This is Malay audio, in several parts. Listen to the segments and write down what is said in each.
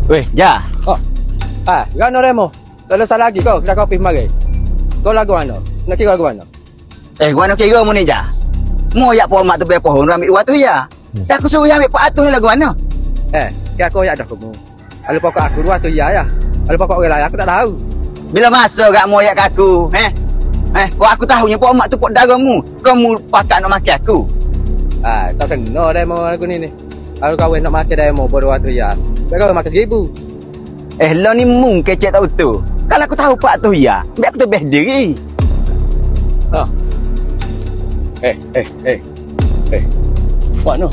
Weh, Ja. Oh. Gano Remo? Tak ada lagi kau, kedai kopi mari. Kau lagu mana? Nak kira lagu mana? Gua nak kira mu ni, Ja. Mu yak pohon mak tu be pohon ambil dua tu ya. Dah aku suruh ambil 400 ni lagu mana? Kira kau yak dah kamu. Kalau pokok aku dua tu ya. Kalau pokok orang lain aku tak tahu. Bila masuk gak mu yak aku, kau aku tahu yang pohon mak tu pok darahmu. Kamu pakat nak makan aku. Tak kena demo aku ni. Kalau kau nak makan demo berdua tu ya. Kau makan 1,000. Lo ni mung kecek tahu tu. Kalau aku tahu pak tu ya, biar aku tu beh diri. Mana?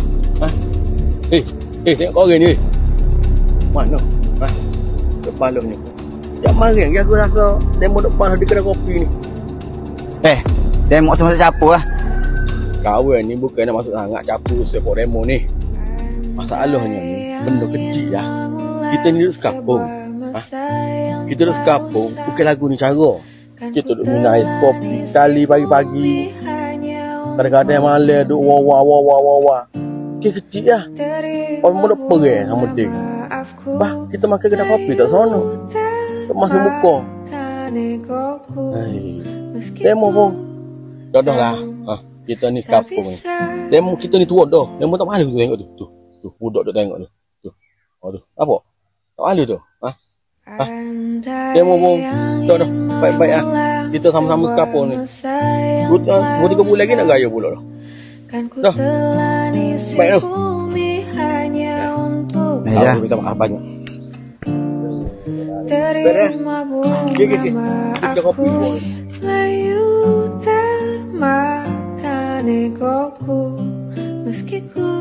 Tengok kau orang ni. Mana? Kepalanya. Jak maring ke aku rasa demo depan di kedai kopi ni. Demo sama siapa lah. Kawan ni bukan nak masuk sangat capu sepok demo ni. Masalahnya ni benda kecil lah. Kita ni duduk sekampung. Kita duduk sekampung, bukan lagu ni cara. Kita duduk minum ais kopi kali pagi-pagi. Kadang-kadang malam duduk wah. Kecil lah. Orang duduk perih sama dia. Kita makan kedai kopi tak sana. Tak masuk muka. Demo pun. Dah lah. Kita ni sekampung ni. Demo kita ni tua dah. Demo tak malu tu tengok tu. Tu budak tu tengok tu. Aduh, apa? Tak malu tu? Demo pun. Dah. Baik-baik lah. Kita sama-sama sekampung ni. 2-3 bulan lagi nak gaya pula dah. Dah. Baik tu. Ya. Minta maaf banyak. Terima bunga aku layu termakan egoku meski ku